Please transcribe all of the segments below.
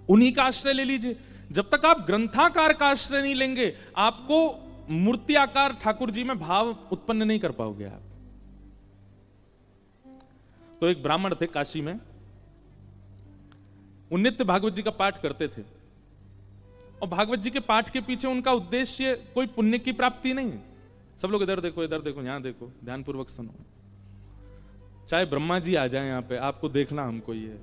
उन्हीं का आश्रय ले लीजिए। जब तक आप ग्रंथाकार का आश्रय नहीं लेंगे, आपको मूर्ति आकार ठाकुर जी में भाव उत्पन्न नहीं कर पाओगे आप। तो एक ब्राह्मण थे काशी में, वो नित्य भागवत जी का पाठ करते थे, और भागवत जी के पाठ के पीछे उनका उद्देश्य कोई पुण्य की प्राप्ति नहीं। सब लोग इधर देखो, इधर देखो, यहां देखो, ध्यानपूर्वक सुनो। चाहे ब्रह्मा जी आ जाए यहां पे, आपको देखना हमको ये,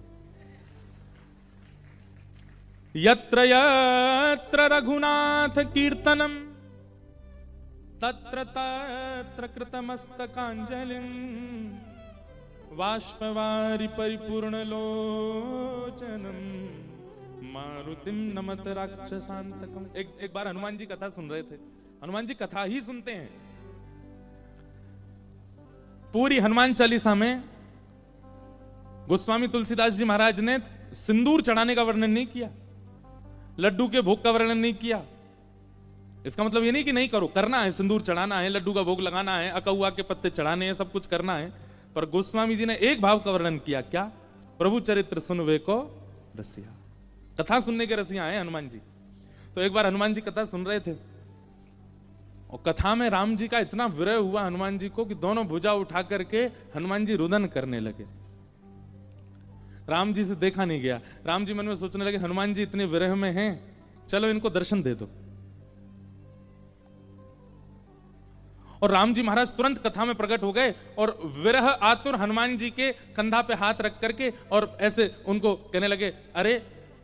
यत्र यत्र रघुनाथ कीर्तनम तत्र तत्र कृतमस्तकांजलिं बाष्पवारि परिपूर्ण लोचनम मारुतिम नमत राक्षसांतकम। एक बार हनुमान जी कथा सुन रहे थे। हनुमान जी कथा ही सुनते हैं। पूरी हनुमान चालीसा में गोस्वामी तुलसीदास जी महाराज ने सिंदूर चढ़ाने का वर्णन नहीं किया, लड्डू के भोग का वर्णन नहीं किया। इसका मतलब ये नहीं कि नहीं करो, करना है, सिंदूर चढ़ाना है, लड्डू का भोग लगाना है, अकहुआ के पत्ते चढ़ाने हैं, सब कुछ करना है। पर गोस्वामी जी ने एक भाव का वर्णन किया, क्या? प्रभु चरित्र सुनवे को रसिया। कथा सुनने के रसिया हैं हनुमान जी। तो एक बार हनुमान जी कथा सुन रहे थे, और कथा में राम जी का इतना विरह हुआ हनुमान जी को कि दोनों भुजा उठा करके हनुमान जी रुदन करने लगे। राम जी से देखा नहीं गया। राम जी मन में सोचने लगे, हनुमान जी इतने विरह में हैं, चलो इनको दर्शन दे दो। और राम जी महाराज तुरंत कथा में प्रकट हो गए, और विरह आतुर हनुमान जी के कंधा पे हाथ रख करके और ऐसे उनको कहने लगे, अरे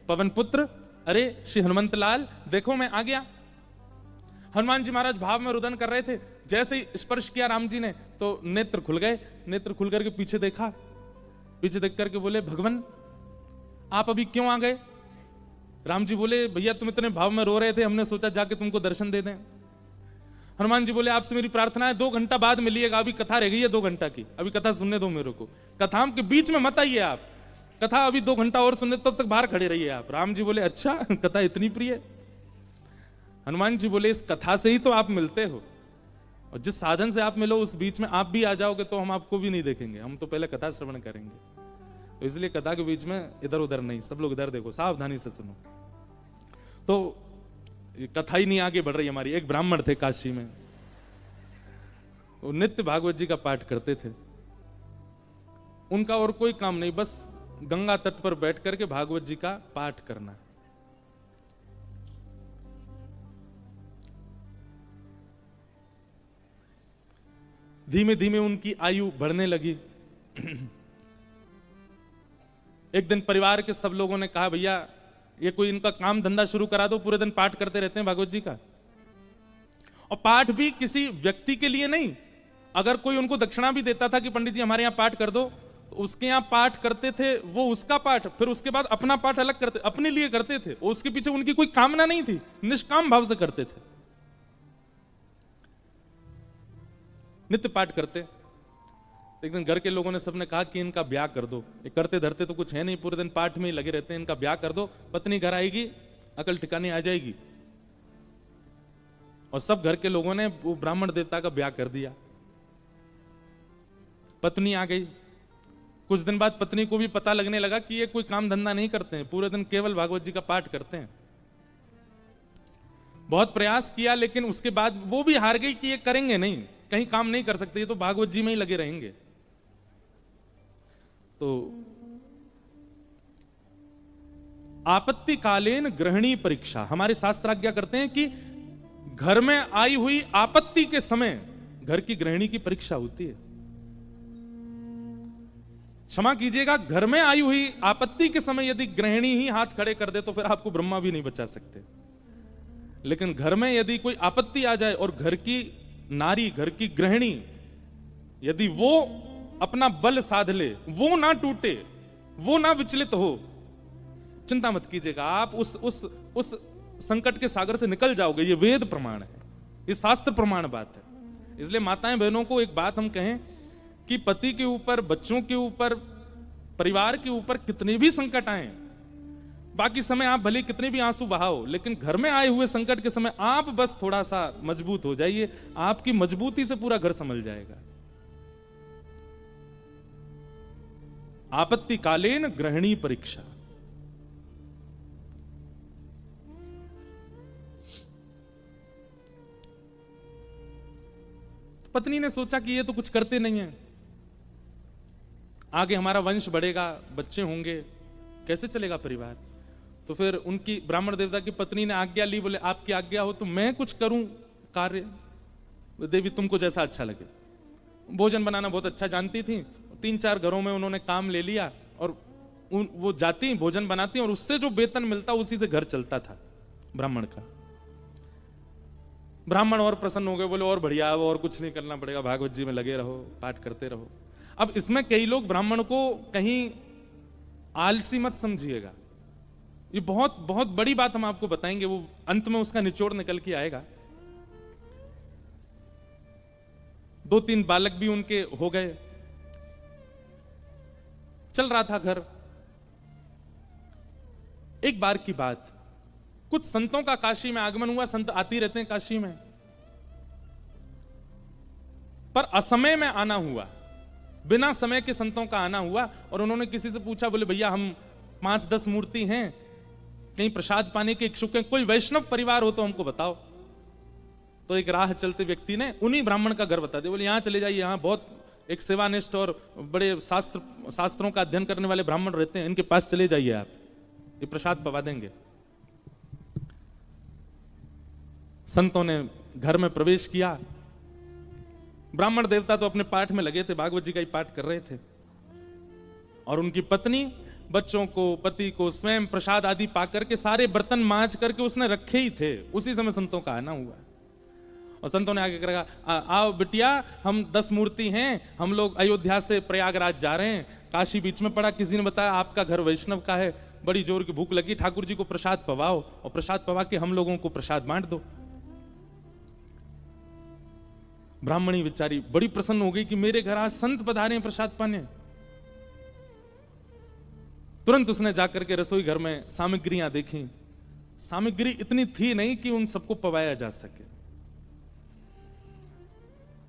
पवन पुत्र, अरे श्री हनुमंत लाल, देखो मैं आ गया। हनुमान जी महाराज भाव में रुदन कर रहे थे। जैसे ही स्पर्श किया राम जी ने, तो नेत्र खुल गए। नेत्र खुल करके पीछे देखा, पीछे देख करके बोले, भगवान आप अभी क्यों आ गए? राम जी बोले, भैया तुम इतने भाव में रो रहे थे, हमने सोचा जाके तुमको दर्शन दे दें। हनुमान जी बोले, आपसे मेरी प्रार्थना है, 2 घंटा बाद मिलिएगा, अभी कथा रह गई है 2 घंटा की, अभी कथा सुनने दो मेरे को, कथा के बीच में मत आइए आप, कथा अभी 2 घंटा और सुनने, तब तक बाहर खड़े रहिए आप। राम जी बोले, अच्छा कथा इतनी प्रिय? हनुमान जी बोले, इस कथा से ही तो आप मिलते हो, और जिस साधन से आप मिलो उस बीच में आप भी आ जाओगे तो हम आपको भी नहीं देखेंगे, हम तो पहले कथा श्रवण करेंगे। तो इसलिए कथा के बीच में इधर उधर नहीं, सब लोग इधर देखो, सावधानी से सुनो। तो कथा ही नहीं आगे बढ़ रही हमारी। एक ब्राह्मण थे काशी में, वो नित्य भागवत जी का पाठ करते थे। उनका और कोई काम नहीं, बस गंगा तट पर बैठ करके भागवत जी का पाठ करना। धीमे धीमे उनकी आयु बढ़ने लगी। एक दिन परिवार के सब लोगों ने कहा, भैया ये कोई इनका काम धंधा शुरू करा दो, पूरे दिन पाठ करते रहते हैं भागवत जी का। और पाठ भी किसी व्यक्ति के लिए नहीं, अगर कोई उनको दक्षिणा भी देता था कि पंडित जी हमारे यहाँ पाठ कर दो, तो उसके यहाँ पाठ करते थे, वो उसका पाठ, फिर उसके बाद अपना पाठ अलग करते, अपने लिए करते थे। उसके पीछे उनकी कोई कामना नहीं थी, निष्काम भाव से करते थे, नित्य पाठ करते। एक दिन घर के लोगों ने सबने कहा कि इनका ब्याह कर दो, ये करते धरते तो कुछ है नहीं, पूरे दिन पाठ में ही लगे रहते हैं, इनका ब्याह कर दो, पत्नी घर आएगी, अकल ठिकाने आ जाएगी। और सब घर के लोगों ने वो ब्राह्मण देवता का ब्याह कर दिया। पत्नी आ गई। कुछ दिन बाद पत्नी को भी पता लगने लगा कि ये कोई काम धंधा नहीं करते हैं, पूरे दिन केवल भागवत जी का पाठ करते हैं। बहुत प्रयास किया, लेकिन उसके बाद वो भी हार गई कि ये करेंगे नहीं, कहीं काम नहीं कर सकते, ये तो भागवत जी में ही लगे रहेंगे। तो आपत्तिकालीन गृहिणी परीक्षा, हमारे शास्त्र आज्ञा करते हैं कि घर में आई हुई आपत्ति के समय घर की गृहिणी की परीक्षा होती है। क्षमा कीजिएगा, घर में आई हुई आपत्ति के समय यदि गृहिणी ही हाथ खड़े कर दे तो फिर आपको ब्रह्मा भी नहीं बचा सकते। लेकिन घर में यदि कोई आपत्ति आ जाए और घर की नारी, घर की गृहिणी, यदि वो अपना बल साध ले, वो ना टूटे, वो ना विचलित हो, चिंता मत कीजिएगा, आप उस संकट के सागर से निकल जाओगे। ये वेद प्रमाण है, ये शास्त्र प्रमाण बात है। इसलिए माताएं बहनों को एक बात हम कहें कि पति के ऊपर, बच्चों के ऊपर, परिवार के ऊपर कितने भी संकट आए, बाकी समय आप भले कितने भी आंसू बहाओ, लेकिन घर में आए हुए संकट के समय आप बस थोड़ा सा मजबूत हो जाइए, आपकी मजबूती से पूरा घर संभल जाएगा। आपत्तिकालीन गृहिणी परीक्षा। पत्नी ने सोचा कि ये तो कुछ करते नहीं है, आगे हमारा वंश बढ़ेगा, बच्चे होंगे, कैसे चलेगा परिवार। तो फिर उनकी ब्राह्मण देवता की पत्नी ने आज्ञा ली, बोले आपकी आज्ञा हो तो मैं कुछ करूं कार्य, देवी तुमको जैसा अच्छा लगे। भोजन बनाना बहुत अच्छा जानती थी, 3-4 घरों में उन्होंने काम ले लिया और वो जाती भोजन बनाती और उससे जो वेतन मिलता उसी से घर चलता था ब्राह्मण का। ब्राह्मण और प्रसन्न हो गए, बोले और बढ़िया, अब और कुछ नहीं करना पड़ेगा, भागवत जी में लगे रहो, पाठ करते रहो। अब इसमें कई लोग ब्राह्मण को कहीं आलसी मत समझिएगा, ये बहुत बहुत बड़ी बात हम आपको बताएंगे, वो अंत में उसका निचोड़ निकल के आएगा। 2-3 बालक भी उनके हो गए, चल रहा था घर। एक बार की बात, कुछ संतों का काशी में आगमन हुआ, संत आती रहते हैं काशी में, पर असमय में आना हुआ, बिना समय के संतों का आना हुआ। और उन्होंने किसी से पूछा, बोले भैया हम 5-10 मूर्ति हैं, कहीं प्रसाद पाने के इच्छुक हैं, कोई वैष्णव परिवार हो तो हमको बताओ। तो एक राह चलते व्यक्ति ने उन्हीं ब्राह्मण का घर बता दिया, बोले यहां चले जाइए, यहां बहुत एक सेवानिष्ठ और बड़े शास्त्रों का अध्ययन करने वाले ब्राह्मण रहते हैं, इनके पास चले जाइए, आप ये प्रसाद पवा देंगे। संतों ने घर में प्रवेश किया, ब्राह्मण देवता तो अपने पाठ में लगे थे, भागवत जी का ही पाठ कर रहे थे, और उनकी पत्नी बच्चों को, पति को स्वयं प्रसाद आदि पाकर के सारे बर्तन मांज करके उसने रखे ही थे। उसी समय संतों का आना हुआ और संतों ने आगे कहा, आओ बिटिया, हम 10 मूर्ति हैं, हम लोग अयोध्या से प्रयागराज जा रहे हैं, काशी बीच में पड़ा, किसी ने बताया आपका घर वैष्णव का है, बड़ी जोर की भूख लगी, ठाकुर जी को प्रसाद पवाओ और प्रसाद पवा के हम लोगों को प्रसाद बांट दो। ब्राह्मणी बेचारी बड़ी प्रसन्न हो गई कि मेरे घर आज संत पधारे हैं प्रसाद पाने। तुरंत उसने जाकर के रसोई घर में सामग्रियां देखी, सामग्री इतनी थी नहीं कि उन सबको पवाया जा सके।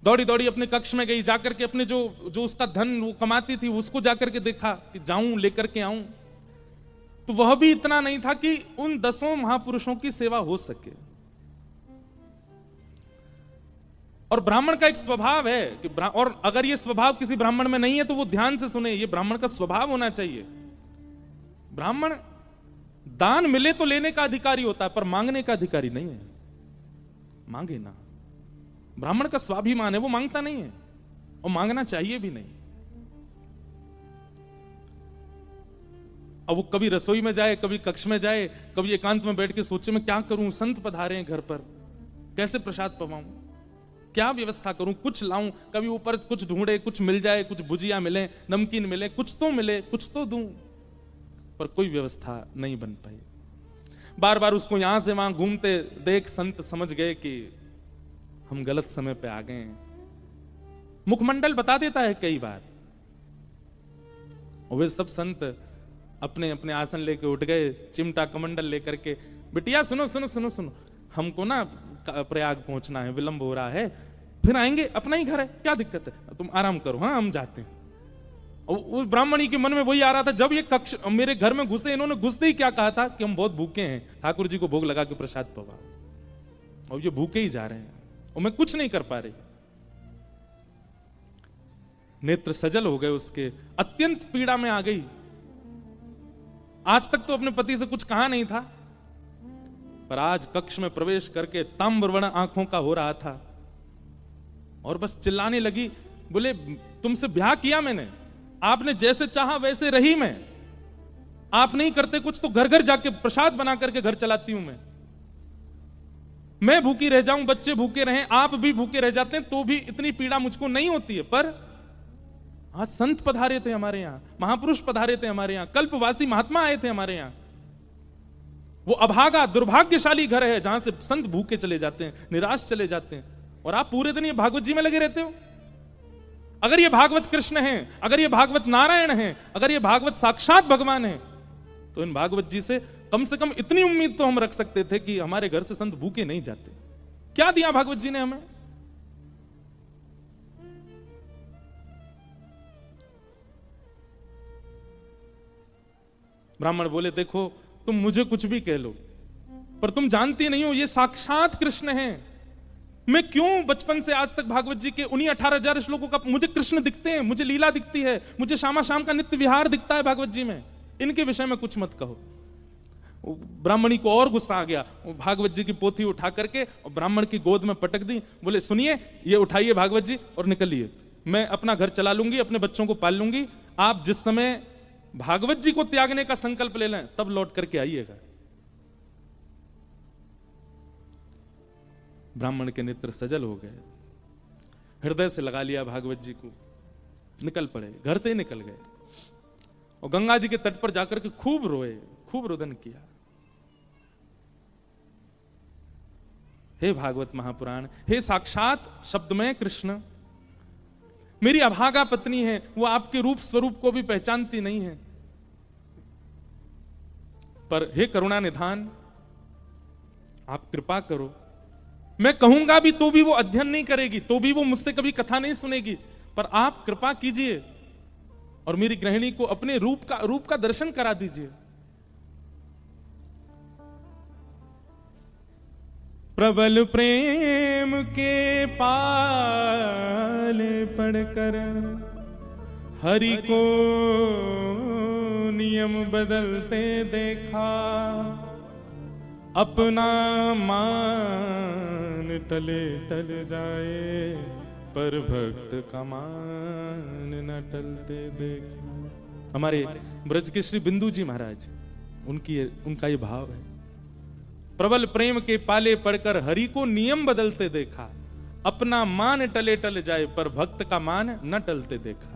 दौड़ी दौड़ी अपने कक्ष में गई, जाकर के अपने जो उसका धन वो कमाती थी उसको जाकर के देखा कि जाऊं लेकर के आऊं, तो वह भी इतना नहीं था कि उन 10 महापुरुषों की सेवा हो सके। और ब्राह्मण का एक स्वभाव है कि और अगर ये स्वभाव किसी ब्राह्मण में नहीं है तो वो ध्यान से सुने, ये ब्राह्मण का स्वभाव होना चाहिए। ब्राह्मण दान मिले तो लेने का अधिकारी होता है, पर मांगने का अधिकारी नहीं है। मांगे ना, ब्राह्मण का स्वाभिमान है, वो मांगता नहीं है और मांगना चाहिए भी नहीं। अब वो कभी रसोई में जाए, कभी कक्ष में जाए, कभी एकांत में बैठ के सोचे मैं क्या करूं, संत पधारे हैं घर पर, कैसे प्रसाद पवाऊं, क्या व्यवस्था करूं, कुछ लाऊं, कभी ऊपर कुछ ढूंढे, कुछ मिल जाए, कुछ भुजिया मिले, नमकीन मिले, कुछ तो मिले, कुछ तो दूं, पर कोई व्यवस्था नहीं बन पाई। बार बार उसको यहां से वहां घूमते देख संत समझ गए कि हम गलत समय पे आ गए हैं। मुखमंडल बता देता है कई बार। और वे सब संत अपने अपने आसन लेके उठ गए, चिमटा कमंडल लेकर के, बिटिया सुनो सुनो सुनो सुनो, हमको ना प्रयाग पहुंचना है, विलंब हो रहा है, फिर आएंगे, अपना ही घर है, क्या दिक्कत है, तुम आराम करो, हाँ हम जाते हैं। और उस ब्राह्मणी के मन में वही आ रहा था, जब ये कक्ष मेरे घर में घुसे, इन्होंने घुसते ही क्या कहा था कि हम बहुत भूखे हैं, ठाकुर जी को भोग लगा के प्रसाद पवा, और ये भूखे ही जा रहे हैं और मैं कुछ नहीं कर पा रही। नेत्र सजल हो गए उसके, अत्यंत पीड़ा में आ गई। आज तक तो अपने पति से कुछ कहा नहीं था, पर आज कक्ष में प्रवेश करके ताम्रवर्ण आंखों का हो रहा था और बस चिल्लाने लगी, बोले तुमसे ब्याह किया मैंने, आपने जैसे चाहा वैसे रही मैं, आप नहीं करते कुछ तो घर घर जाके प्रसाद बना करके घर चलाती हूं मैं भूखी रह जाऊं, बच्चे भूखे रहें, आप भी भूखे रह जाते हैं तो भी इतनी पीड़ा मुझको नहीं होती है। पर आज संत पधारे थे हमारे यहां, महापुरुष पधारे थे हमारे यहां, कल्पवासी महात्मा आए थे हमारे यहां। वो अभागा दुर्भाग्यशाली घर है जहां से संत भूखे चले जाते हैं, निराश चले जाते हैं, और आप पूरे दिन ये भागवत जी में लगे रहते हो। अगर ये भागवत कृष्ण हैं, अगर ये भागवत नारायण हैं, अगर ये भागवत साक्षात भगवान हैं, तो इन भागवत जी से कम इतनी उम्मीद तो हम रख सकते थे कि हमारे घर से संत भूखे नहीं जाते। क्या दिया भागवत जी ने हमें? ब्राह्मण बोले देखो तुम मुझे कुछ भी कह लो, पर तुम जानती नहीं हो ये साक्षात कृष्ण हैं, मैं क्यों बचपन से आज तक भागवत जी के उन्हीं 18,000 श्लोकों का मुझे कृष्ण दिखते हैं, मुझे लीला दिखती है, मुझे श्यामा शाम का नित्य विहार दिखता है भागवत जी में, इनके विषय में कुछ मत कहो। ब्राह्मणी को और गुस्सा आ गया, भागवत जी की पोथी उठा करके और ब्राह्मण की गोद में पटक दी। बोले सुनिए, ये उठाइए भागवत जी और निकलिए, मैं अपना घर चला लूंगी, अपने बच्चों को पाल लूंगी, आप जिस समय भागवत जी को त्यागने का संकल्प ले लें तब लौट करके आइएगा। ब्राह्मण के नेत्र सजल हो गए, हृदय से लगा लिया भागवत जी को, निकल पड़े, घर से ही निकल गए और गंगा जी के तट पर जाकर के खूब रोए, खूब रुदन किया। हे भागवत महापुराण, हे साक्षात शब्दमय कृष्ण, मेरी अभागा पत्नी है, वो आपके रूप स्वरूप को भी पहचानती नहीं है, पर हे करुणा निधान, आप कृपा करो। मैं कहूंगा भी तो भी वो अध्ययन नहीं करेगी, तो भी वो मुझसे कभी कथा नहीं सुनेगी, पर आप कृपा कीजिए और मेरी गृहिणी को अपने रूप का दर्शन करा दीजिए। प्रबल प्रेम के पाले पढ़कर हरि को नियम बदलते देखा, अपना मान टले टल जाए, पर भक्त का मान न टलते देखा। हमारे ब्रज के श्री बिंदु जी महाराज, उनका ये भाव है, प्रबल प्रेम के पाले पढ़कर हरि को नियम बदलते देखा, अपना मान टले टल जाए, पर भक्त का मान न टलते देखा।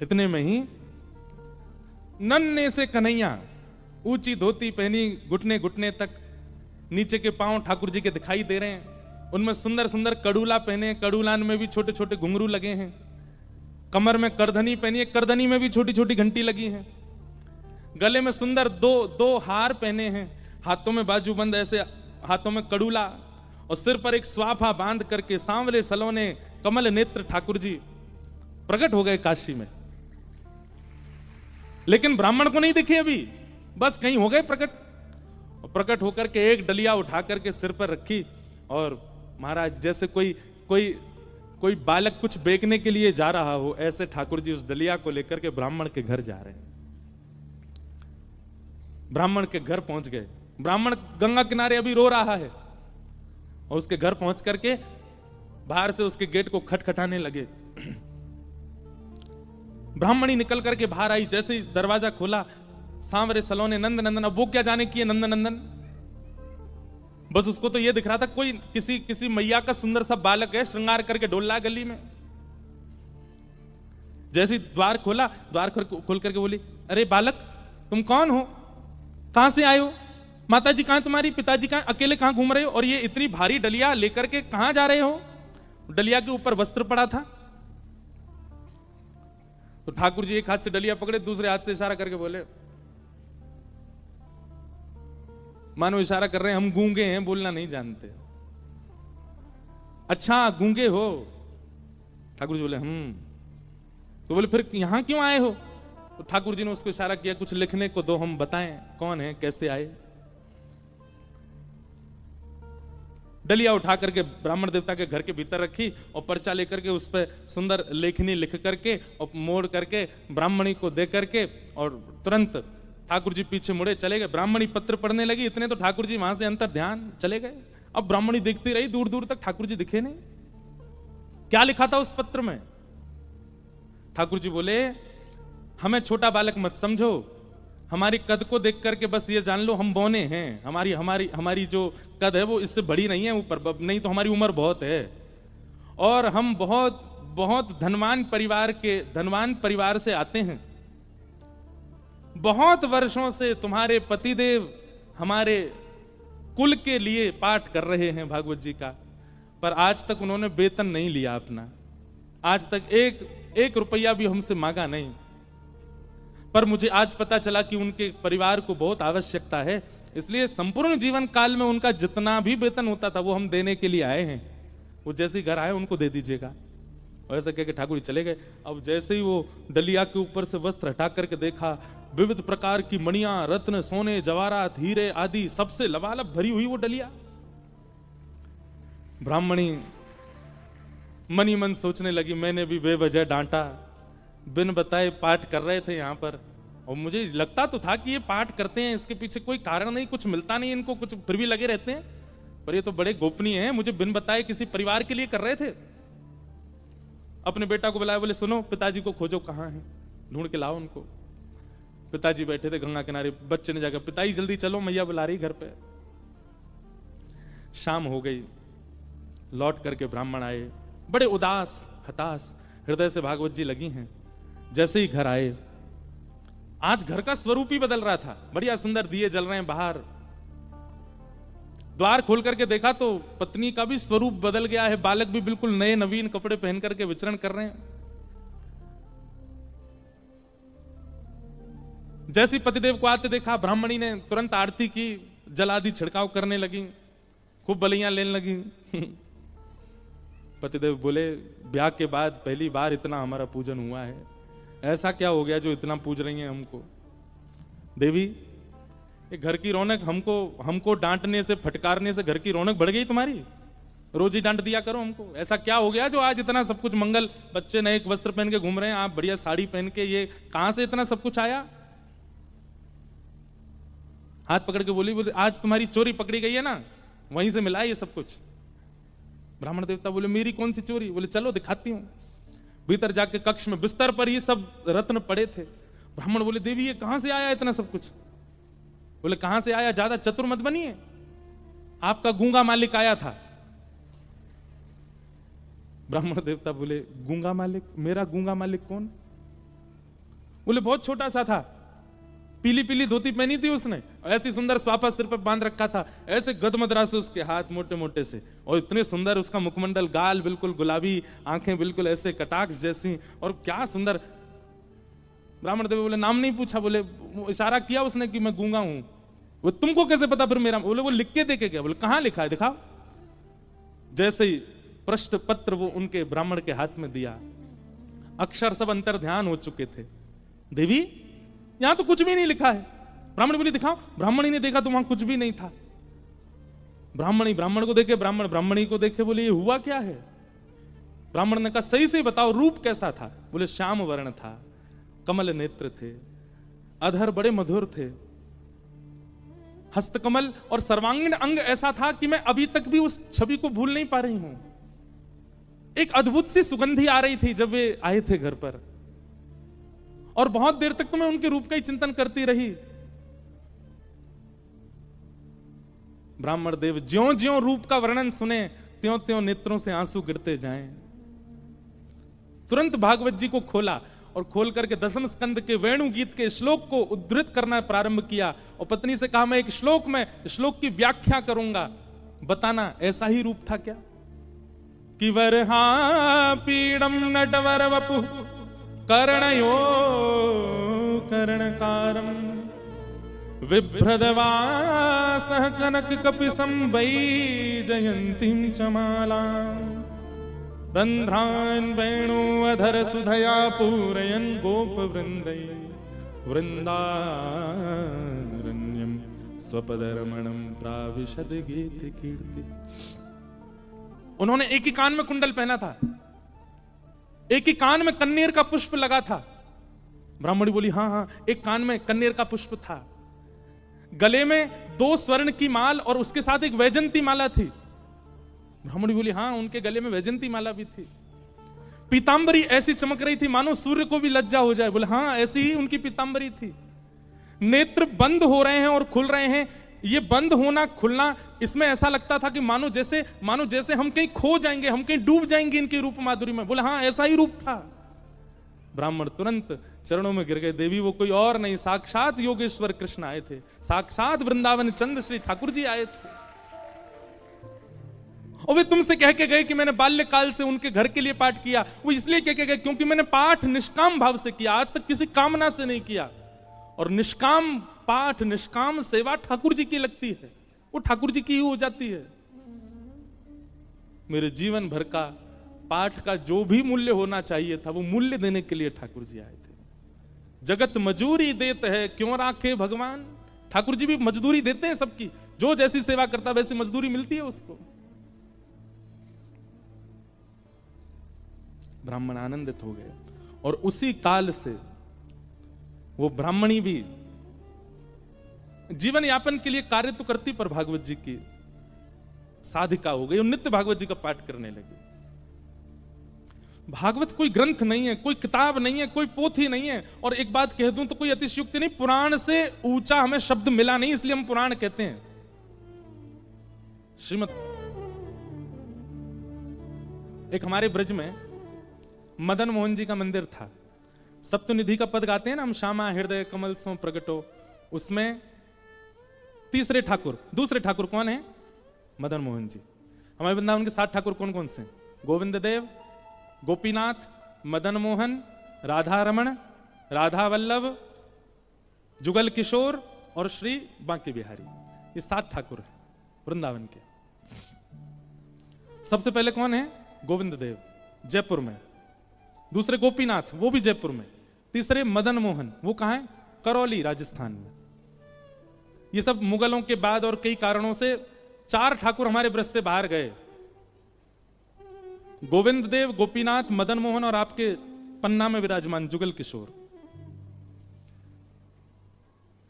इतने में ही नन्हे से कन्हैया, ऊंची धोती पहनी, घुटने घुटने तक, नीचे के पांव ठाकुर जी के दिखाई दे रहे हैं, उनमें सुंदर सुंदर कड़ूला पहने, कड़ूलान में भी छोटे छोटे घुंघरू लगे हैं, कमर में करधनी पहनी है, करधनी में भी छोटी छोटी घंटी लगी है, गले में सुंदर दो हार पहने हैं, हाथों में बाजूबंद, ऐसे हाथों में कड़ूला, और सिर पर एक स्वाफा बांध करके सांवले सलोने कमल नेत्र ठाकुर जी प्रकट हो गए काशी में। लेकिन ब्राह्मण को नहीं दिखे अभी, बस कहीं हो गए प्रकट। और प्रकट होकर के एक डलिया उठा करके सिर पर रखी, और महाराज जैसे कोई बालक कुछ बेचने के लिए जा रहा हो, ऐसे ठाकुर जी उस डलिया को लेकर के ब्राह्मण के घर जा रहे हैं। ब्राह्मण के घर पहुंच गए, ब्राह्मण गंगा किनारे अभी रो रहा है, और उसके घर पहुंच करके बाहर से उसके गेट को खटखटाने लगे। ब्राह्मणी निकल करके बाहर आई, जैसे ही दरवाजा खोला, सांवरे सलोने नंद नंदन। अब वो क्या जाने की है नंद नंदन, बस उसको तो ये दिख रहा था कोई किसी मैया का सुंदर सा बालक है, श्रृंगार करके डोल रहा गली में। जैसे ही द्वार खोला, द्वार खोल करके बोली, अरे बालक तुम कौन हो, कहां से आए हो, माता जी कहां तुम्हारी, पिताजी कहां, अकेले कहां घूम रहे हो, और ये इतनी भारी डलिया लेकर के कहां जा रहे हो। डलिया के ऊपर वस्त्र पड़ा था, तो ठाकुर जी एक हाथ से डलिया पकड़े, दूसरे हाथ से इशारा करके बोले, मानो इशारा कर रहे हैं हम गूंगे हैं, बोलना नहीं जानते। अच्छा गूंगे हो, ठाकुर जी बोले तो बोले फिर यहां क्यों आए हो। तो ठाकुर जी ने उसको इशारा किया, कुछ लिखने को दो, हम बताएं कौन है, कैसे आए। डलिया उठा करके ब्राह्मण देवता के घर के भीतर रखी, और पर्चा लेकर के उस पर सुंदर लेखनी लिख करके और मोड़ करके ब्राह्मणी को दे करके, और तुरंत ठाकुर जी पीछे मुड़े चले गए। ब्राह्मणी पत्र पढ़ने लगी, इतने तो ठाकुर जी वहां से अंतर ध्यान चले गए। अब ब्राह्मणी देखती रही, दूर दूर तक ठाकुर जी दिखे नहीं। क्या लिखा था उस पत्र में। ठाकुर जी बोले, हमें छोटा बालक मत समझो, हमारी कद को देख करके बस ये जान लो हम बौने हैं। हमारी जो कद है वो इससे बड़ी नहीं है, ऊपर नहीं तो हमारी उम्र बहुत है, और हम बहुत बहुत धनवान परिवार से आते हैं। बहुत वर्षों से तुम्हारे पतिदेव हमारे कुल के लिए पाठ कर रहे हैं भागवत जी का, पर आज तक उन्होंने वेतन नहीं लिया अपना, आज तक एक रुपया भी हमसे मांगा नहीं। पर मुझे आज पता चला कि उनके परिवार को बहुत आवश्यकता है, इसलिए संपूर्ण जीवन काल में उनका जितना भी वेतन होता था वो हम देने के लिए आए हैं। वो जैसे घर आए उनको दे दीजिएगा। और ऐसा कह के ठाकुर जी चले गए। अब जैसे ही वो डलिया के ऊपर से वस्त्र हटा करके देखा, विविध प्रकार की मणियां, रत्न, सोने, जवाहरात, हीरे आदि सबसे लबालब भरी हुई वो डलिया। ब्राह्मणी मनी मन सोचने लगी, मैंने भी बेवजह डांटा, बिन बताए पाठ कर रहे थे यहाँ पर, और मुझे लगता तो था कि ये पाठ करते हैं, इसके पीछे कोई कारण नहीं, कुछ मिलता नहीं इनको, कुछ फिर भी लगे रहते हैं, पर ये तो बड़े गोपनीय हैं, मुझे बिन बताए किसी परिवार के लिए कर रहे थे। अपने बेटा को बुलाया, बोले सुनो पिताजी को खोजो, कहाँ हैं, ढूंढ के लाओ उनको। पिताजी बैठे थे गंगा किनारे, बच्चे ने जाकर पिताजी जल्दी चलो मैया बुला रही घर पे। शाम हो गई, लौट करके ब्राह्मण आए, बड़े उदास हताश हृदय से भागवत जी लगी हैं। जैसे ही घर आए, आज घर का स्वरूप ही बदल रहा था, बढ़िया सुंदर दिए जल रहे हैं बाहर। द्वार खोल करके देखा तो पत्नी का भी स्वरूप बदल गया है, बालक भी बिल्कुल नए नवीन कपड़े पहन करके विचरण कर रहे हैं। जैसी पतिदेव को आते देखा, ब्राह्मणी ने तुरंत आरती की, जल आदि छिड़काव करने लगी, खूब बलियां लेने लगी। पतिदेव बोले, ब्याह के बाद पहली बार इतना हमारा पूजन हुआ है, ऐसा क्या हो गया जो इतना पूज रही हैं हमको? देवी, ये घर की रौनक, हमको डांटने से फटकारने से घर की रौनक बढ़ गई तुम्हारी? रोज ही डांट दिया करो हमको, ऐसा क्या हो गया जो आज इतना सब कुछ मंगल, बच्चे नए वस्त्र पहन के घूम रहे हैं, आप बढ़िया साड़ी पहन के, ये कहां से इतना सब कुछ आया? हाथ पकड़ के बोली, बोले आज तुम्हारी चोरी पकड़ी गई है ना, वहीं से मिला ये सब कुछ। ब्राह्मण देवता बोले, मेरी कौन सी चोरी? बोले चलो दिखाती हूं। भीतर जाके कक्ष में बिस्तर पर ये सब रत्न पड़े थे। ब्राह्मण बोले, देवी ये कहां से आया इतना सब कुछ? बोले कहां से आया, ज्यादा चतुर मत बनिए, आपका गूंगा मालिक आया था। ब्राह्मण देवता बोले, गूंगा मालिक? मेरा गूंगा मालिक कौन? बोले बहुत छोटा सा था, पीली पीली धोती पहनी थी उसने, ऐसी सुंदर स्वापा सिर पर बांध रखा था, ऐसे गदमदरा से उसके हाथ मोटे मोटे से, और इतने सुंदर उसका मुखमंडल, गाल बिल्कुल गुलाबी, आंखें बिल्कुल ऐसे कटाक्ष जैसी, और क्या सुंदर। ब्राह्मण देव बोले, नाम नहीं पूछा? बोले इशारा किया उसने कि मैं गूंगा हूं। वो तुमको कैसे पता फिर मेरा? बोले वो लिख के देके गया। बोले कहां लिखा है, दिखाओ। जैसे ही प्रश्न पत्र वो उनके ब्राह्मण के हाथ में दिया, अक्षर सब अंतर ध्यान हो चुके थे। देवी यहां तो कुछ भी नहीं लिखा है। ब्राह्मण बोली दिखाओ। ब्राह्मणी ने देखा तो वहां कुछ भी नहीं था। ब्राह्मणी ब्राह्मण को देखे, ब्राह्मण ब्राह्मणी को देखे, बोले ये हुआ क्या है? ब्राह्मण ने कहा सही से बताओ रूप कैसा था? बोले श्याम वर्ण था, कमल नेत्र थे, अधर बड़े मधुर थे, हस्तकमल और सर्वांगीण अंग ऐसा था कि मैं अभी तक भी उस छवि को भूल नहीं पा रही हूं। एक अद्भुत सी सुगंधी आ रही थी जब वे आए थे घर पर, और बहुत देर तक तो मैं उनके रूप का ही चिंतन करती रही। ब्राह्मण देव ज्यों ज्यों रूप का वर्णन सुने, त्यों त्यों नेत्रों से आंसू गिरते जाएं। तुरंत भागवत जी को खोला और खोल करके दसम स्कंद के वेणु गीत के श्लोक को उद्धृत करना प्रारंभ किया, और पत्नी से कहा मैं एक श्लोक में श्लोक की व्याख्या करूंगा, बताना ऐसा ही रूप था क्या? कि वरहा पीड़म नटवर वपु कर्णयो कर्णकारम विभ्रदवासः कनक कपिसं वैजयन्तीं च मालां रंध्रान् वेणु अधर सुधया पूरयन् गोपवृन्दै वृन्दारण्यं स्वपदरमणं प्राविशद गीत कीर्ति। उन्होंने एक ही कान में कुंडल पहना था, एक ही कान में कन्नेर का पुष्प लगा था। ब्राह्मणी बोली हाँ हाँ, एक कान में कन्नेर का पुष्प था, गले में 2 स्वर्ण की माल और उसके साथ एक वैजंती माला थी। ब्राह्मणी बोली हाँ, उनके गले में वैजंती माला भी थी। पीतांबरी ऐसी चमक रही थी मानो सूर्य को भी लज्जा हो जाए। बोले हाँ, ऐसी ही उनकी पीतांबरी थी। नेत्र बंद हो रहे हैं और खुल रहे हैं। ये बंद होना खुलना, इसमें ऐसा लगता था कि मानो जैसे हम कहीं खो जाएंगे, हम कहीं डूब जाएंगे इनके रूप माधुरी में। बोले हाँ, ऐसा ही रूप था। ब्राह्मण तुरंत चरणों में गिर गए। देवी वो कोई और नहीं, साक्षात योगेश्वर कृष्ण आए थे, साक्षात वृंदावन चंद श्री ठाकुर जी आए थे। और वे तुमसे कह के गए कि मैंने बाल्यकाल से उनके घर के लिए पाठ किया। वो इसलिए कह के गए क्योंकि मैंने पाठ निष्काम भाव से किया, आज तक किसी कामना से नहीं किया। और निष्काम पाठ, निष्काम सेवा ठाकुर जी की लगती है, वो ठाकुर जी की ही हो जाती है। मेरे जीवन भर का पाठ का जो भी मूल्य होना चाहिए था, वो मूल्य देने के लिए ठाकुर जी आए थे। जगत मजूरी देते हैं, क्यों राखे भगवान। ठाकुर जी भी मजदूरी देते हैं सबकी, जो जैसी सेवा करता वैसी मजदूरी मिलती है उसको। ब्राह्मण आनंदित हो गए और उसी काल से वो ब्राह्मणी भी जीवन यापन के लिए कार्य तो करती, पर भागवत जी की साधिका हो गई और नित्य भागवत जी का पाठ करने लगी। भागवत कोई ग्रंथ नहीं है, कोई किताब नहीं है, कोई पोथी नहीं है। और एक बात कह दूं तो कोई अतिशयोक्ति नहीं, पुराण से ऊंचा हमें शब्द मिला नहीं, इसलिए हम पुराण कहते हैं। श्रीमद एक हमारे ब्रज में मदन मोहन जी का मंदिर था। सप्तनिधि का पद गाते हैं ना हम, श्यामा हृदय कमल सो प्रगटो, उसमें तीसरे ठाकुर, दूसरे ठाकुर कौन है? मदन मोहन जी। हमारे वृंदावन के 7 ठाकुर कौन कौन से? गोविंद देव, गोपीनाथ, मदन मोहन, राधा रमण, राधा वल्लभ, जुगल किशोर और श्री बांके बिहारी। ये 7 ठाकुर हैं वृंदावन के। सबसे पहले कौन है? गोविंद देव, जयपुर में। दूसरे गोपीनाथ, वो भी जयपुर में। तीसरे मदन मोहन, वो कहां है? करौली, राजस्थान में। ये सब मुगलों के बाद और कई कारणों से 4 ठाकुर हमारे ब्रज से बाहर गए। गोविंद देव, गोपीनाथ, मदन मोहन और आपके पन्ना में विराजमान जुगल किशोर।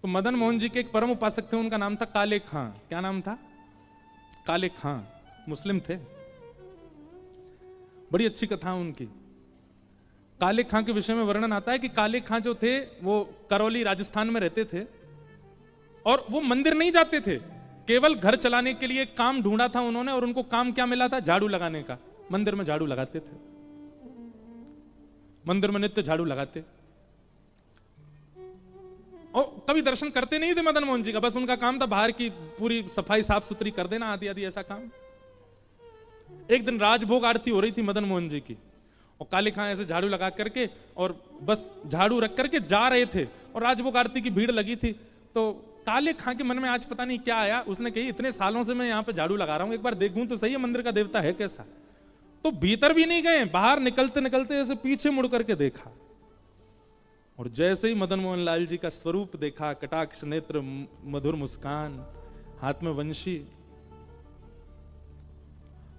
तो मदन मोहन जी के एक परम उपासक थे, उनका नाम था काले खां। क्या नाम था? काले खां। मुस्लिम थे। बड़ी अच्छी कथा उनकी। काले खां के विषय में वर्णन आता है कि काले खां जो थे वो करौली राजस्थान में रहते थे और वो मंदिर नहीं जाते थे, केवल घर चलाने के लिए काम ढूंढा था उन्होंने। और उनको काम क्या मिला था? झाड़ू लगाने का। मंदिर में झाड़ू लगाते थे, मंदिर में नित्य झाड़ू लगाते। और कभी दर्शन करते नहीं थे मदन मोहन जी का, बस उनका काम था बाहर की पूरी सफाई साफ सुथरी कर देना, आदि आदि ऐसा काम। एक दिन राजभोग आरती हो रही थी मदन मोहन जी की, और काले खां ऐसे झाड़ू लगा करके और बस झाड़ू रख करके जा रहे थे और राजभोग आरती की भीड़ लगी थी। तो काले खां के मन में आज पता नहीं क्या आया, उसने कही इतने सालों से मैं यहां पे झाड़ू लगा रहा हूं, एक बार देखूं तो सही है मंदिर का देवता है कैसा। तो भीतर भी नहीं गए, बाहर निकलते निकलते ऐसे पीछे मुड़ करके देखा और जैसे ही मदन मोहन लाल जी का स्वरूप देखा, कटाक्ष नेत्र, मधुर मुस्कान, हाथ में वंशी।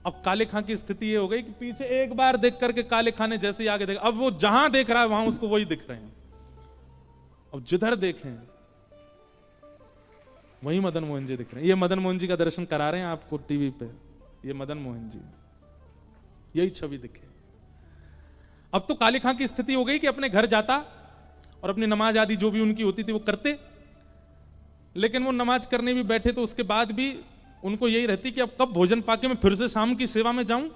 अब काले खां की स्थिति ये हो गई कि पीछे एक बार देख करके काले खां ने जैसे ही आगे देखा, अब वो जहां देख रहा है वहां उसको वही दिख रहे हैं। अब जिधर देखें वही मदन मोहन जी दिख रहे हैं। ये मदन मोहन जी का दर्शन करा रहे हैं आपको टीवी पे, ये मदन मोहन जी, यही छवि दिखे। अब तो काले खां की स्थिति हो गई कि अपने घर जाता और अपनी नमाज आदि जो भी उनकी होती थी वो करते, लेकिन वो नमाज करने भी बैठे तो उसके बाद भी उनको यही रहती कि अब कब भोजन पाके मैं फिर से शाम की सेवा में जाऊं।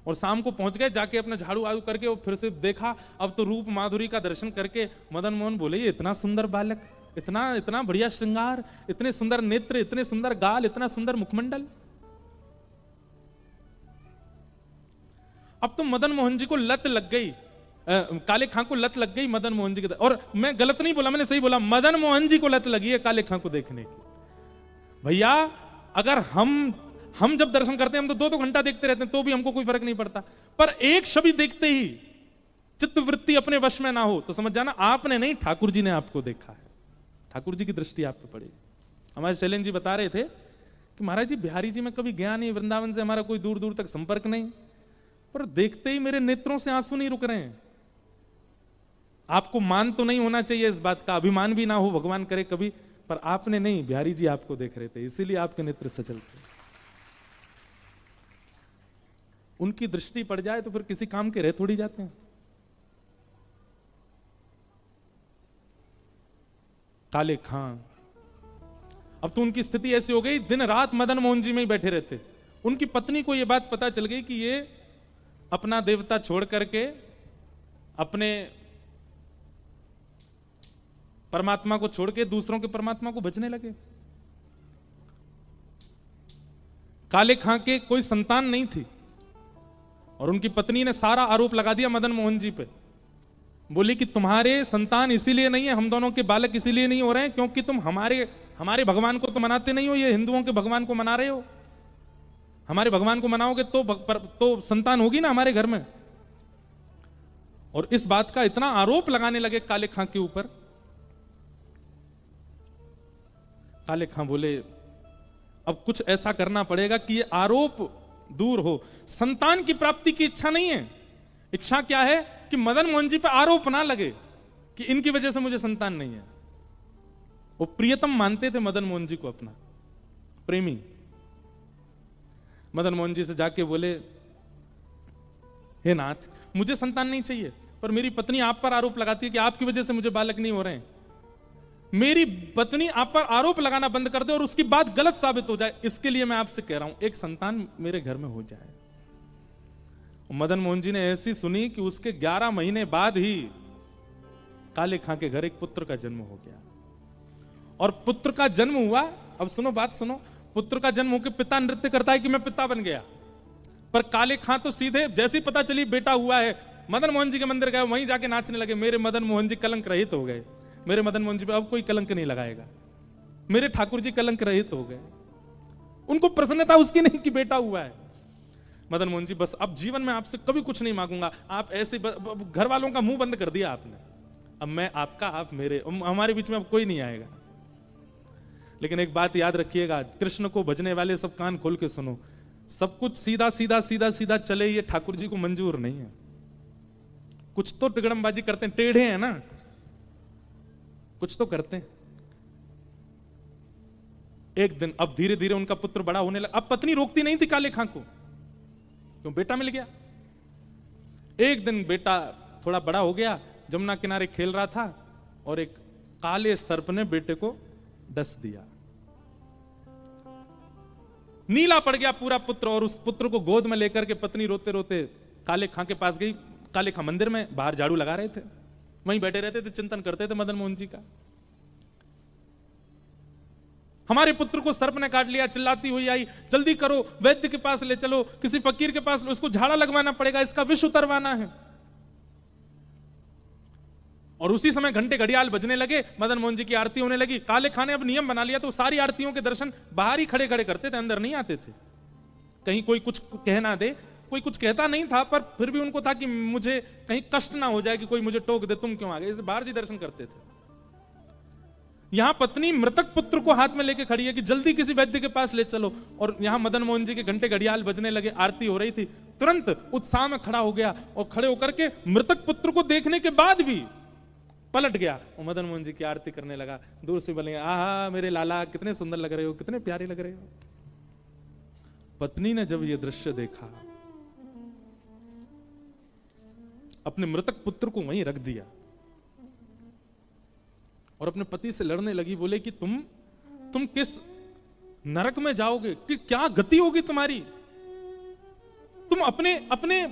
और शाम को पहुंच गए, जाके अपना झाड़ू आड़ू करके वो फिर से देखा। अब तो रूप माधुरी का दर्शन करके मदन मोहन बोले, ये इतना सुंदर बालक, इतना इतना बढ़िया श्रृंगार, इतने सुंदर नेत्र, इतने सुंदर गाल, इतना सुंदर मुखमंडल। अब तो मदन मोहन जी को लत लग गई, काले खां को लत लग गई मदन मोहन जी के। और मैं गलत नहीं बोला, मैंने सही बोला, मदन मोहन जी को लत लगी है काले खां को देखने की। भैया अगर हम जब दर्शन करते हैं हम तो 2-2 घंटा देखते रहते हैं तो भी हमको कोई फर्क नहीं पड़ता, पर एक छवि देखते ही चित्तवृत्ति अपने वश में ना हो तो समझ जाना आपने नहीं, ठाकुर जी ने आपको देखा है, ठाकुर जी की दृष्टि आप पे पड़ी। हमारे शैलेंद्र जी बता रहे थे कि महाराज जी बिहारी जी में कभी गया नहीं, वृंदावन से हमारा कोई दूर दूर तक संपर्क नहीं, पर देखते ही मेरे नेत्रों से आंसू नहीं रुक रहे हैं। आपको मान तो नहीं होना चाहिए इस बात का, अभिमान भी ना हो, भगवान करे कभी, पर आपने नहीं, बिहारी जी आपको देख रहे थे, इसीलिए आपके नेत्र सचल थे। उनकी दृष्टि पड़ जाए तो फिर किसी काम के रह थोड़ी जाते हैं। काले खां, अब तो उनकी स्थिति ऐसी हो गई, दिन रात मदन मोहन जी में ही बैठे रहते। उनकी पत्नी को यह बात पता चल गई कि ये अपना देवता छोड़ करके अपने परमात्मा को छोड़ के दूसरों के परमात्मा को भजने लगे। काले खां के कोई संतान नहीं थी और उनकी पत्नी ने सारा आरोप लगा दिया मदन मोहन जी पे। बोली कि तुम्हारे संतान इसीलिए नहीं है, हम दोनों के बालक इसीलिए नहीं हो रहे हैं क्योंकि तुम हमारे भगवान को तो मनाते नहीं हो, ये हिंदुओं के भगवान को मना रहे हो। हमारे भगवान को मनाओगे तो संतान होगी ना हमारे घर में। और इस बात का इतना आरोप लगाने लगे काले खां के ऊपर। काले खां बोले अब कुछ ऐसा करना पड़ेगा कि ये आरोप दूर हो। संतान की प्राप्ति की इच्छा नहीं है, इच्छा क्या है कि मदन मोहन जी पे आरोप ना लगे कि इनकी वजह से मुझे संतान नहीं है। वो प्रियतम मानते थे मदन मोहन जी को, अपना प्रेमी। मदन मोहन जी से जाके बोले, हे नाथ, मुझे संतान नहीं चाहिए, पर मेरी पत्नी आप पर आरोप लगाती है कि आपकी वजह से मुझे बालक नहीं हो रहे हैं। मेरी पत्नी आप पर आरोप लगाना बंद कर दे और उसकी बात गलत साबित हो जाए, इसके लिए मैं आपसे कह रहा हूं एक संतान मेरे घर में हो जाए। मदन मोहन जी ने ऐसी सुनी कि उसके 11 महीने बाद ही काले खां के घर एक पुत्र का जन्म हो गया। और पुत्र का जन्म हुआ, अब सुनो बात सुनो, पुत्र का जन्म होकर पिता नृत्य करता है कि मैं पिता बन गया, पर काले खां तो सीधे जैसे ही पता चली बेटा हुआ है, मदन मोहन जी के मंदिर गए, वहीं जाके नाचने लगे। मेरे मदन मोहन जी कलंक रहित हो गए, मेरे मदन मोहन जी पे अब कोई कलंक नहीं लगाएगा, मेरे ठाकुर जी कलंक रहित हो गए। उनको प्रसन्नता उसकी नहीं कि बेटा हुआ है। मदन मोहन जी, बस अब जीवन में आपसे कभी कुछ नहीं मांगूंगा, आप ऐसे घर वालों का मुंह बंद कर दिया आपने, अब मैं आपका, आप मेरे, हमारे बीच में अब कोई नहीं आएगा। लेकिन एक बात याद रखिएगा, कृष्ण को भजने वाले सब कान खोल के सुनो, सब कुछ सीधा सीधा सीधा सीधा चले ये ठाकुर जी को मंजूर नहीं है। कुछ तो टिगड़मबाजी करते हैं, टेढ़े हैं ना, कुछ तो करते हैं। एक दिन अब धीरे धीरे उनका पुत्र बड़ा होने लगा। अब पत्नी रोकती नहीं थी काले खां को, क्यों, बेटा मिल गया। एक दिन बेटा थोड़ा बड़ा हो गया, जमुना किनारे खेल रहा था और एक काले सर्प ने बेटे को डस दिया। नीला पड़ गया पूरा पुत्र, और उस पुत्र को गोद में लेकर के पत्नी रोते रोते काले खां के पास गई। काले खां मंदिर में बाहर झाड़ू लगा रहे थे, वहीं बैठे रहते थे, चिंतन करते थे मदन मोहन जी का। हमारे पुत्र को सर्प ने काट लिया, चिल्लाती हुई आई, जल्दी करो, वैद्य के पास ले चलो, किसी फकीर के पास, उसको झाड़ा लगवाना पड़ेगा, इसका विष उतरवाना है। और उसी समय घंटे घड़ियाल बजने लगे, मदन मोहन जी की आरती होने लगी। काले खां ने अब नियम बना लिया, तो सारी आरतियों के दर्शन बाहर ही खड़े खड़े करते थे, अंदर नहीं आते थे। कहीं कोई कुछ कहना दे, कोई कुछ कहता नहीं था, पर फिर भी उनको था कि मुझे कहीं कष्ट ना हो जाए कि कोई मुझे टोक दे, तुम क्यों आ गए, इसलिए बाहर जी दर्शन करते थे। यहां पत्नी मृतक पुत्र को हाथ में लेके खड़ी है कि जल्दी किसी वैद्य के पास ले चलो, और यहां मदन मोहन जी के घंटे घड़ियाल बजने लगे, आरती हो रही थी। तुरंत उत्साह में खड़ा हो गया और खड़े होकर के मृतक पुत्र को देखने के बाद भी पलट गया और मदन मोहन जी की आरती करने लगा। दूर से बोले, आहा मेरे लाला, कितने सुंदर लग रहे हो, कितने प्यारे लग रहे हो। पत्नी ने जब यह दृश्य देखा, अपने मृतक पुत्र को वहीं रख दिया और अपने पति से लड़ने लगी। बोले कि तुम किस नरक में जाओगे, कि क्या गति होगी तुम्हारी, तुम अपने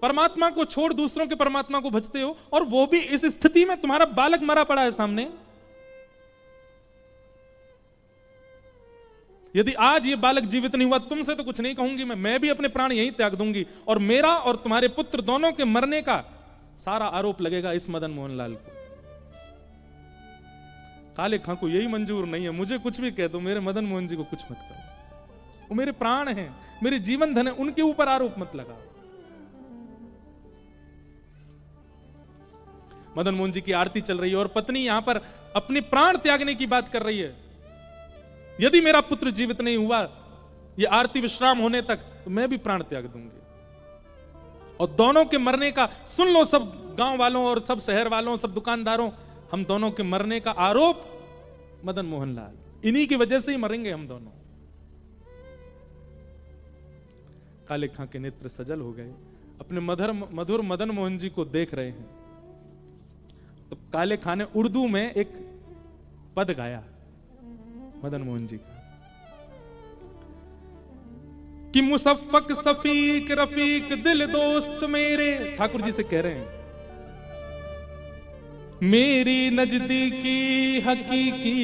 परमात्मा को छोड़ दूसरों के परमात्मा को भजते हो, और वो भी इस स्थिति में, तुम्हारा बालक मरा पड़ा है सामने। यदि आज ये बालक जीवित नहीं हुआ, तुमसे तो कुछ नहीं कहूंगी मैं भी अपने प्राण यहीं त्याग दूंगी, और मेरा और तुम्हारे पुत्र दोनों के मरने का सारा आरोप लगेगा इस मदन मोहन लाल को। काले खां को यही मंजूर नहीं है, मुझे कुछ भी कह दो, मेरे मदन मोहन जी को कुछ मत करो, वो मेरे प्राण हैं, मेरे जीवन धन है, उनके ऊपर आरोप मत लगाओ। मदन मोहन जी की आरती चल रही है और पत्नी यहां पर अपने प्राण त्यागने की बात कर रही है। यदि मेरा पुत्र जीवित नहीं हुआ ये आरती विश्राम होने तक, तो मैं भी प्राण त्याग दूंगी। और दोनों के मरने का सुन लो सब गांव वालों और सब शहर वालों, सब दुकानदारों, हम दोनों के मरने का आरोप मदन मोहन लाल, इन्हीं की वजह से ही मरेंगे हम दोनों। काले खां के नेत्र सजल हो गए, अपने मधुर मदन मोहन जी को देख रहे हैं। तो काले खां ने उर्दू में एक पद गाया मदन मोहन जी का, कि मुसफ़्फ़क़ सफीक रफीक दिल दोस्त मेरे, ठाकुर जी से कह रहे हैं, मेरी नजदीकी हकीकी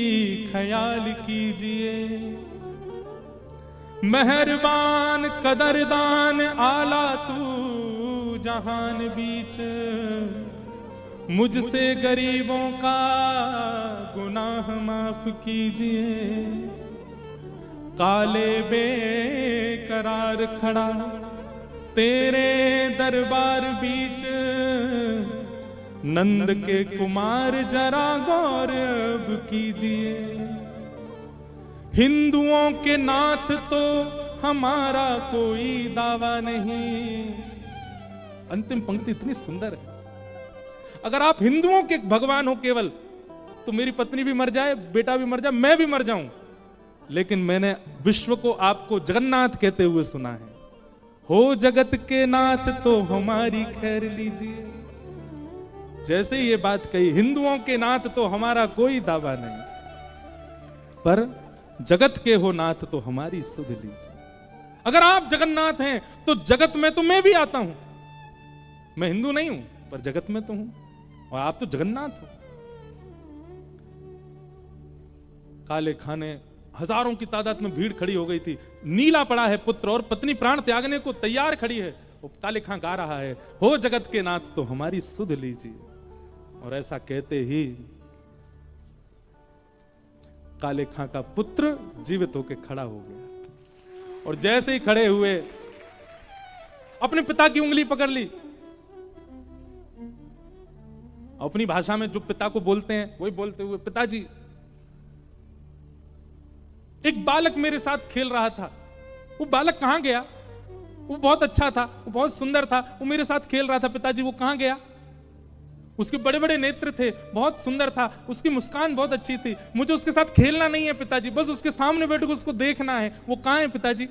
ख्याल कीजिए, मेहरबान कदरदान आला तू जहान बीच, मुझसे गरीबों का गुनाह माफ कीजिए, काले बेकरार खड़ा तेरे दरबार बीच, नंद के कुमार जरा गौर अब कीजिए, हिंदुओं के नाथ तो हमारा कोई दावा नहीं, अंतिम पंक्ति इतनी सुंदर है। अगर आप हिंदुओं के भगवान हो केवल, तो मेरी पत्नी भी मर जाए, बेटा भी मर जाए, मैं भी मर जाऊं, लेकिन मैंने विश्व को आपको जगन्नाथ कहते हुए सुना है। हो जगत के नाथ तो हमारी खैर लीजिए। जैसे ये बात कही, हिंदुओं के नाथ तो हमारा कोई दावा नहीं, पर जगत के हो नाथ तो हमारी सुध लीजिए। अगर आप जगन्नाथ हैं तो जगत में तो मैं भी आता हूं। मैं हिंदू नहीं हूं, पर जगत में तो हूं, और आप तो जगन्नाथ हो। काले खाने हजारों की तादाद में भीड़ खड़ी हो गई थी। नीला पड़ा है पुत्र और पत्नी प्राण त्यागने को तैयार खड़ी है। वो काले खां गा रहा है, हो जगत के नाथ तो हमारी सुध लीजिए। और ऐसा कहते ही काले खां का पुत्र जीवित होकर खड़ा हो गया, और जैसे ही खड़े हुए अपने पिता की उंगली पकड़ ली। अपनी भाषा में जो पिता को बोलते हैं वही बोलते हुए, पिताजी, एक बालक मेरे साथ खेल रहा था। वो बालक कहां गया? वो बहुत अच्छा था, वो बहुत सुंदर था, वो मेरे साथ खेल रहा था। पिताजी, वो कहां गया? उसके बड़े बड़े नेत्र थे, बहुत सुंदर था, उसकी मुस्कान बहुत अच्छी थी। मुझे उसके साथ खेलना नहीं है पिताजी, बस उसके सामने बैठकर उसको देखना है। वो कहां है पिताजी?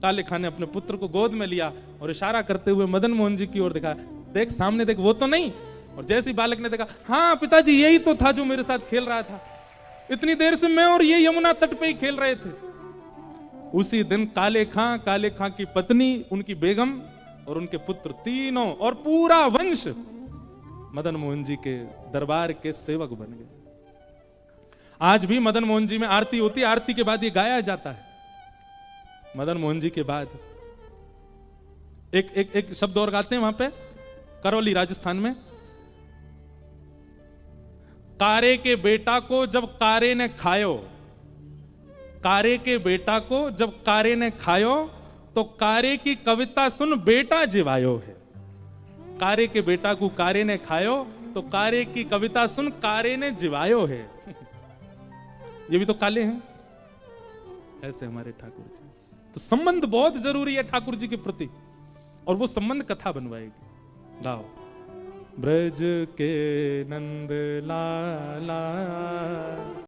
काले खां ने अपने पुत्र को गोद में लिया और इशारा करते हुए मदन मोहन जी की ओर देखा, देख सामने देख, वो तो नहीं। और जैसे ही बालक ने देखा, हाँ पिताजी, यही तो था जो मेरे साथ खेल रहा था। इतनी देर से मैं और ये यमुना तट पे ही खेल रहे थे। उसी दिन काले खां की पत्नी, उनकी बेगम और उनके पुत्र तीनों और पूरा वंश मदन मोहन जी के दरबार के सेवक बन गए। आज भी मदन मोहन जी में आरती होती है, आरती के बाद ये गाया जाता है। मदन मोहन जी के बाद एक शब्द और गाते हैं वहां पे, करौली राजस्थान में। कारे के बेटा को जब कारे ने खायो, कारे के बेटा को जब कारे ने खायो, तो कारे की कविता सुन बेटा जिवायो है। कारे के बेटा को कारे ने खायो, तो कारे की कविता सुन कारे ने जिवायो है। ये भी तो काले हैं, ऐसे हमारे ठाकुर जी। तो संबंध बहुत जरूरी है ठाकुर जी के प्रति, और वो संबंध कथा बनवाएगी। गाओ। ब्रज के नंद लाला